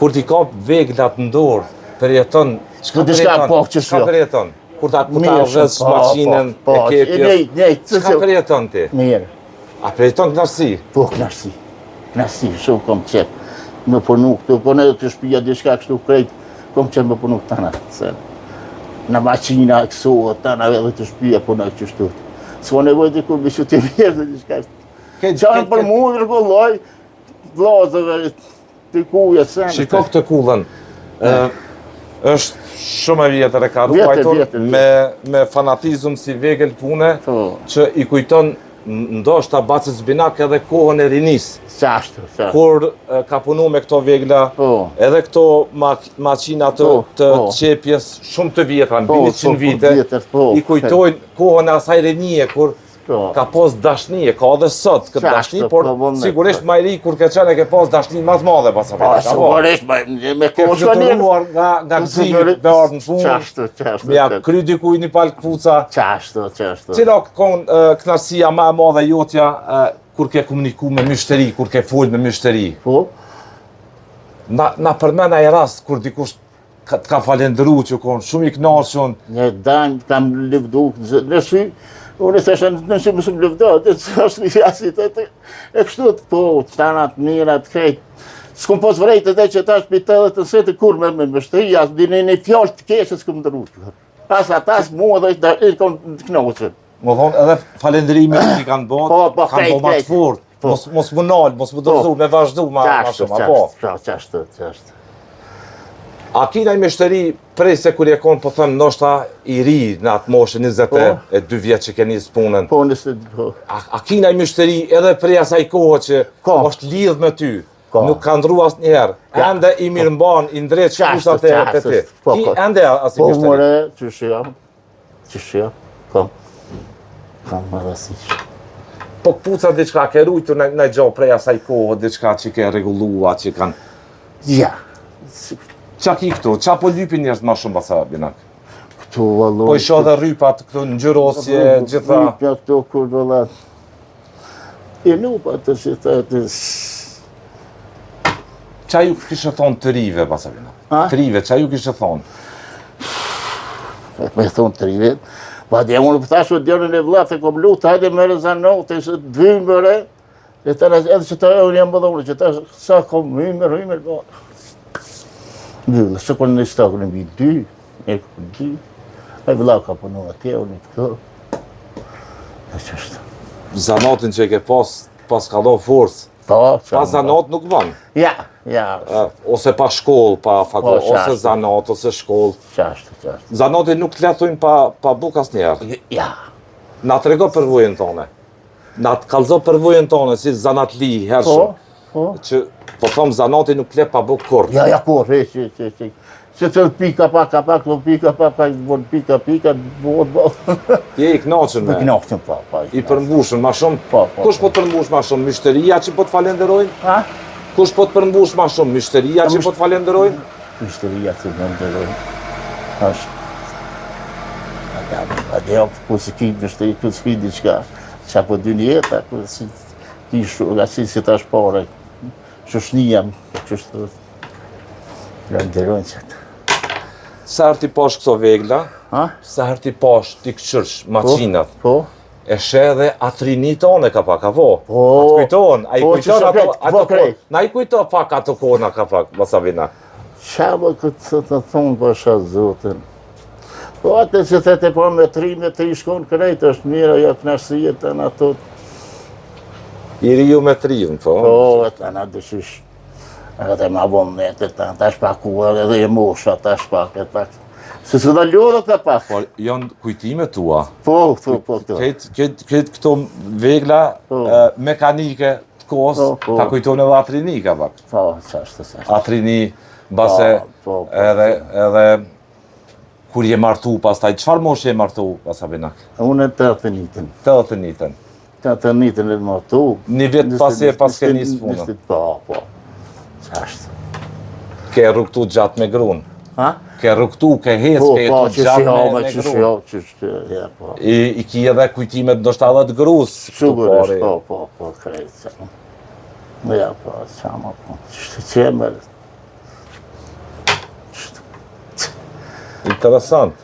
Kur t'i kap veglat në dorë, përjeton, çka përjeton? Kur ta vëz maqinën e kepjes, çka përjeton ti? Mirë. A përjeton knaqësi? Po, knaqësi. Knaqësi, shumë kom qep. Me punu këtu, po në të shpija diçka kështu krejt, kom qep me punu këtana. Në maqina, këso, tana edhe të shpija punu qështu. S'ko nevoj të kur bishu të mirë dhe diçka. Qanë për mu, rëgolloj, vlazëve, të kuja, sen. Shiko këtë kullën. është shumë e vjetër e ka ruajtur me fanatizëm si vegël pune që i kujton ndoshta Bacës Binak edhe kohën e rinis. Kur ka punu me këto vegla, edhe këto maqina të qepjes shumë të vjetra, mbi 100 vite, i kujtojnë kohën e asaj rinie, kur ka pas dashni, ka edhe sot këtë dashni, por sigurisht ma i ri kur ke qenë ke pas dashni ma të madhe pas apet. Sigurisht, me kohë që një. Nga gëzimit me ardhë në punë, me ja kry dikuj një palë këpuca. Cila konë knarësia ma e madhe jotja kur ke komuniku me myshteri, kur ke full me myshteri? Na përmena e rast kur dikush të ka falendru që konë shumë i knarëshun. Një danjë kam livdu në sy, unë e theshtë nësi më shumë lëvdo, të është një jasit e kështu të po, të tanat mirat, krejt. S'kom pos vrejt edhe që ta shpita dhe të setë kur me mështëri, asë dine një fjallë të keshë s'kom të rrutë. Pas atas mua dhe i kom të knoqën. Më thonë edhe falendrimi që i kanë bot, kanë bo ma të fort. Mos më nalë, mos më dërzu, me vazhdu ma shumë, apo? Qashtë. A kina i meshtëri prej se kur je konë, po thëmë, ndoshta i ri në atë moshë 22 vjetë që ke njësë punën. Po, 22. A kina i meshtëri edhe prej asaj kohë që është lidhë me ty, nuk ka ndru asë njëherë, ende i mirë mban, i ndreq shkusat e ti. Ki ende asë i meshtëri? Po, more, qëshja, kam madhësish. Po, këpuca diqka ke rujtur në gjohë prej asaj kohë, diqka që ke regullua, që kanë... Ja. Qa ki këtu? Qa po lypin njështë ma shumë Basa Binak? Këtu, vallon... Po isho dhe rypat, këtu në gjyrosje, gjitha... Rypja këtu, kur vëllat... I nupa të që të... Qa ju kishë thonë të rive, Basa Binak? Të rive, qa ju kishë thonë? Me thonë të rive... Pa dhe unë pëtashu djërën e vlat, e kom lutë, hajde me rezanot, e shë dvymëre, e të edhe që të e unë jam bëdhore, që të sa kom hymer, Nëllë, së kënë në stakë në mbi 2, e kënë 2, e vëlla ka punu atje, unë i këto. E qështë. Zanatin që e ke pas ka do forcë, pa zanat nuk vanë? Ja. Ose pa shkollë, pa fakultet, ose zanat, ose shkollë. Qashtë. Zanatin nuk të letujnë pa buk asë njerë? Ja. Na të rego përvojën tone. Na të kalzo përvojën tone, si zanat li, hershëm. Që, po thomë, zanati nuk le pa buk kur. Ja, kur, që. Se të pika pak, pika, pika, Ti e i knaqën me? I knaqën, pa. I përmbushën ma shumë? Kush po të përmbush ma shumë? Myshteria që po të falenderojnë? Kush po të përmbush ma shumë? Myshteria që po të falenderojnë? Myshteria që falenderojnë. Ashtë. A dhe ku si ki myshteri, ku si ki diqka. Qa po dy njeta, ku si ti nga si ta shpare. Qëshnia, qështë falenderojnë qëtë. Sa herë ti pash këto vegla, sa herë ti pash ti këqërsh maqinat, e shë edhe atrini tone ka pak, apo? Atë kujtohen, a i kujtohen ato kohë, na i kujtohen pak ato kohë ka pak, Basa Binak. Qa më këtë të thonë pasha zotën? Po atë që të te po me tri shkon krejt, është mira, ja knashësijet të në ato. I riu me trivën, po? Po, atë në dëshish. Edhe ma vonë netet, ta shpakuar edhe e mosha, ta shpaket pak. Se së da ljodhë të pak. Po, janë kujtime tua? Po. Këtë këto vegla mekanike të kohës, ta kujtojnë edhe atrinika pak? Po, qashtë. Atrini, base, edhe kur je martu pas taj, qëfar mosh je martu, Basa Binak? Unë e 8-nitën. 8-nitën? 8-nitën e martu. Një vit pas ke njës punën? Po. Qashtë. Ke ruktu gjatë me grunë? Ke ruktu, ke hecë, ke jetu gjatë me grunë? Po. I ki edhe kujtimet ndoshta edhe të grusë? Sigurisht, po, krejtë. Ja, po, qama, po. Qështë qemër. Interesant.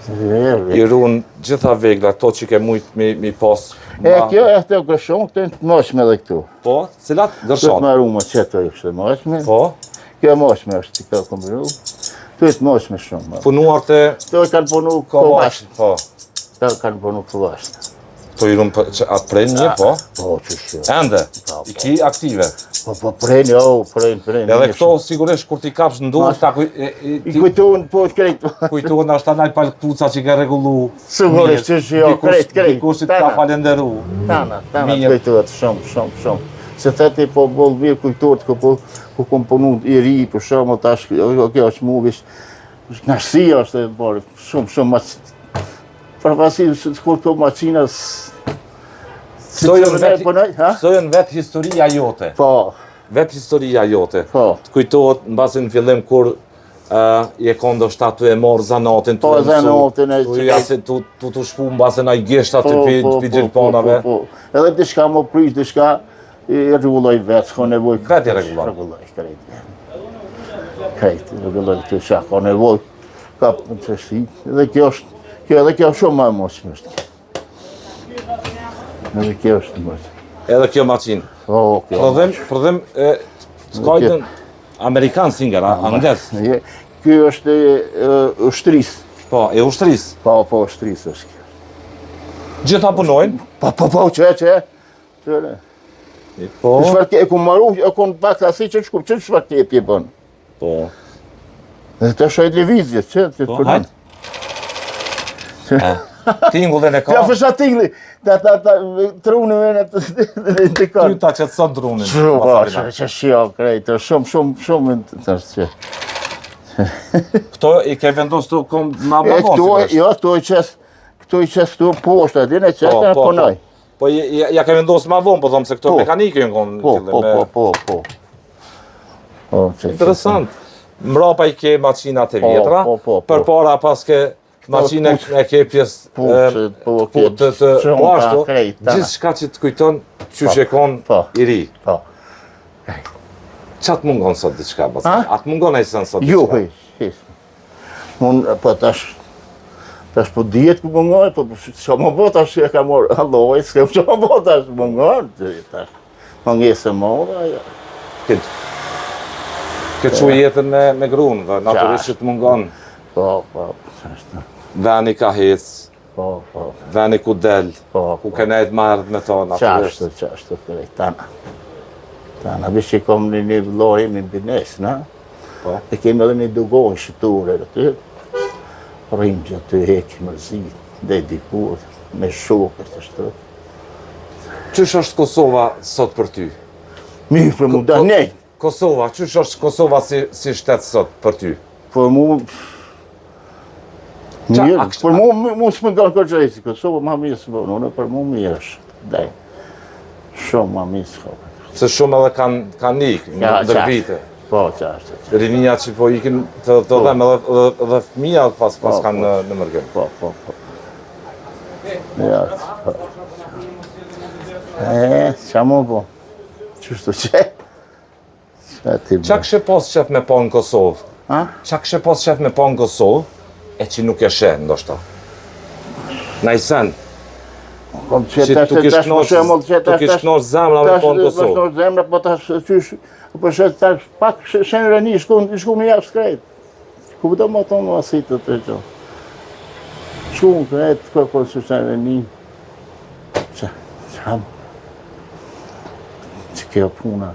I runë gjitha vegla, to që ke mujt mi pas. Kjo e të gërshon, këtë e të moshme dhe këtu. Po, cilat Këtë gërshon? më rumë që të i kështë moshme. Po, Kjo moshme është që të këmë ru. Këtë e të moshme shumë. punuar të Këto e kanë punu kovash. kovashtë. Po, Këto e kanë punu kovashtë. to i runë atë prej një, po. Po, që shumë. Ende, i ki aktive. Po, prejnë, prejnë. Edhe këto sigurisht kur ti kapsh në dorë, ta I kujtuën, po, krejtë. kujtohen ashta naj palkuca që ke regullu. Sigurisht që jo, krejtë. Dikush që t'ka falenderu. Tana, Mirë. kujtuat shumë. Se theti po boll mirë kujtuat ku kom punu i ri, për shumë, tash, kjo është mu vish, knashësia është e bërë, shumë, përpasi kur këto maqinas, Sojën vetë historia jote. Po, Vetë historia jote. po, Të kujtohet në basin në fillim kur je kondo shta tu e morë zanatin, Po, zanatin e tu të shpu në basin a i gishta të pi gjilponave. po. Edhe diçka më prish, diçka i rregulloj vetë, ka nevoj. Vetë i rregullon. Rregulloj, krejt, rregulloj të qa, ka nevoj, ka të shti, edhe kjo është shumë ma moshme është. Edhe kjo është moshme. Edhe kjo maqin. O, kjo Prodhem të kajtën Amerikan singer, andes. Kjo është ushtris. Po, e ushtris. Po, ushtris është kjo. Gjitha punojnë. Po, që. Po. E ku marru, e ku në pak asi që shkup, që shfar tjepi e bënë. Po. Dhe të shajt levizjet, që? Po, hajtë. Tingullin e ka. Ja fësha tingli, ta trunë me në të kanë. Tyta që të sot drunin. Që shio krejtë, shumë të është që. Këto i ke vendos të kom ma vonë. Jo, këto i qes këtu poshtë, adin e qetë në punoj. Po ja ke vendos ma vonë, po thomë se këto mekanike në konë. Po. Interesant. Mrapa i ke maçinat e vjetra, për para pas ke maqine e ke pjesë të ashtu, gjithë shka që të kujton që që e konë i ri. Po. Qa të mungon sot diçka, basa? A të mungon e sënë sot diçka? Jo, po tash po djetë ku mungon, po që më bo tash e ka morë alloj, s'kem që më bo tash mungon, tash mungesë morë. Këtë që jetën me grunë, dhe naturisht që të mungon. Po. Veni ka hecë, Po. veni ku del, ku ke nejtë marrë me to, naturisht. Qashtu, tana, bish që kom një vloj, një bines, na? E kemi edhe një dugoj shëture aty, rrim që aty heki mërzit, dhe dikur, me shokët të shtë. Qësh është Kosova sot për ty? Mirë për mu da nej. Kosova, qësh është Kosova si shtetë sot për ty? Për mu... Mirë, për mu s'më ndonë kërgjëjsi, Kosova ma mirë s'më ndonë, për mu mirë është, dhe. Shumë ma mirë s'ka. Se shumë edhe kanë ikë, ndër vite. Po, qashtë. Rininja që po ikin të dhem edhe fëmija pas kanë në mërgëm. Po. Ja, po. Qa mu po? Qështu që? Qa kështë pas qef me pa në Kosovë? Qa kështë pas qef me pa në Kosovë, e që nuk e shenë, ndoshta? Na i sen? Që tu kish knosh zemra me pa në Kosovë? Tu kish zemra, po tash qysh, po shetë tash pak shenë reni, shku në jashtë krejtë. Ku do më tonë më asitë të gjo. Shku në krejtë, kërë që shenë reni. Që kjo puna.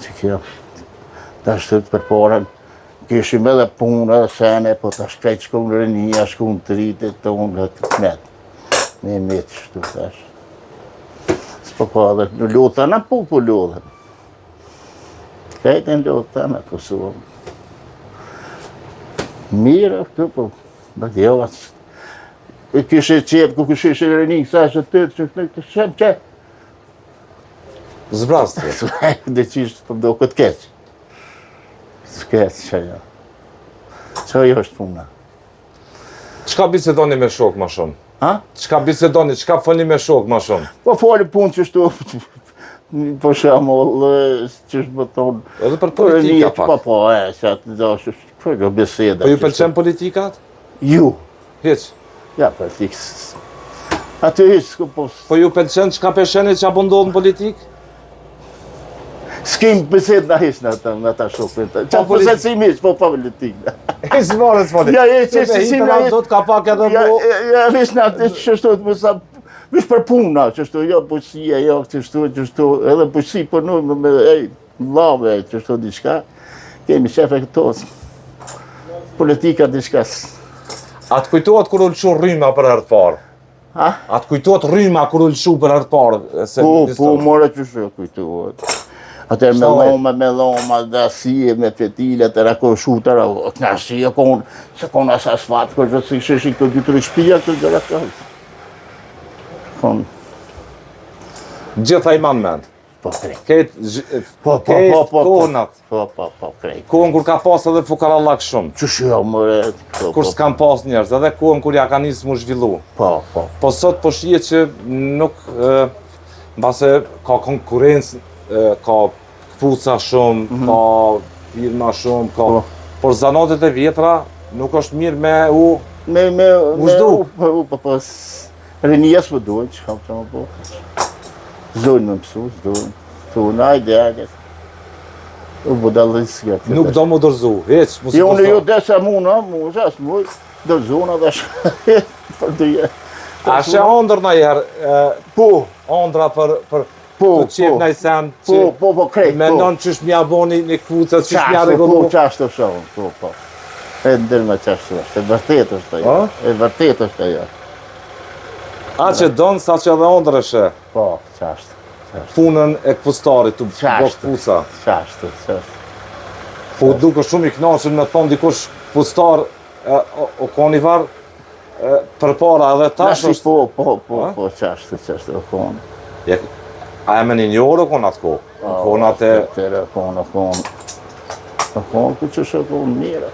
Që kjo. Ta shtët për porën. Kishim edhe punë, edhe sene, po ta shkrejt shku në renia, shku në të rritit të unë dhe këtë metë. Me metë shtu, tash. S'po ka edhe në luta, në po luta. Krejt e në luta, në Kosovë. Mirë, këtu, po, bëtë jo, kështë qepë, ku kështë reni, sa që të të shemë që. Zbrast të. Dhe qishtë, po do këtë keqë. S'keqë që jo. Që jo është puna. Qka bisedoni me shok ma shumë? Qka bisedoni, qka foli me shok ma shumë? Po foli punë që shtu, për shembull, ç'është më thon. Edhe për politika pak. Po, që atë dosh, kjo biseda. Po ju pëlqen politikat? Ju. Hiç. Ja, politikë. Atë hiç s'ku po. Po ju pëlqen çka pesheni që apo ndodh në politik? S'kem bisedë na hiç në ata shokët. Çfarë përsetësimi, po politikë. Hiç varet politik. Ja, si do të ka pak edhe mo. Ja, vesh na atë çështot më sa vesh për puna, çështo jo bujësia, jo çështo, edhe bujësi po në me vllave, çështo diçka. Kemi shefe këto. Politika diçka. Atë kujtohet kur u lëshu rryma për herë të parë? Ha? Atë kujtohet rryma kur u lëshu për herë të parë? Po, more çështo kujtohet. Atë me loma, dasie, me fetile, të rako shutara, knasi, se kon as asfalt, kërë që si sheshi këtë 2-3 shpia, këtë gjëra këtë. Kon. Gjitha i manë mend? Po, krejt. Ketë konat? Po, krejt. Kohën kur ka pas edhe fukarallak shumë? Qështë jo, mëre. Kur s'kam pas njerëz, edhe kohën kur ja ka nisë mu zhvillu? Po. Po sot po shije që nuk, mbase ka konkurencë, ka këpuca shumë, ka firma shumë, ka... Por zanatet e vjetra nuk është mirë me u... Me u, po, rinjes më duhet, që kam të më po. Zdojnë me mësu, zdojnë. Thunë, ajde. U budallisë gëtë. Nuk do më dërzu, heq, mu si jo, unë jo desa muna, dërzunë edhe shë, për dyje. A shë ondër në jherë, ondra për të qep në i sen, po, krejt, me nënë qësh mja boni një kvucët, qësh mja regullu. Po, qashtë të shumë, po. E ndërë me qashtë të është, e vërtet është ajo. E vërtet është ajo. A që donë sa që edhe ondër e shë? Po, qashtë. Punën e këpustarit të bo këpuca. Qashtë. Po duke shumë i knaqën me thonë dikush këpustar o koni varë për para edhe tash është... Po, qashtë, o koni. A e me një njërë o konat ko? Konat e... O konë, ku që shë konë mire.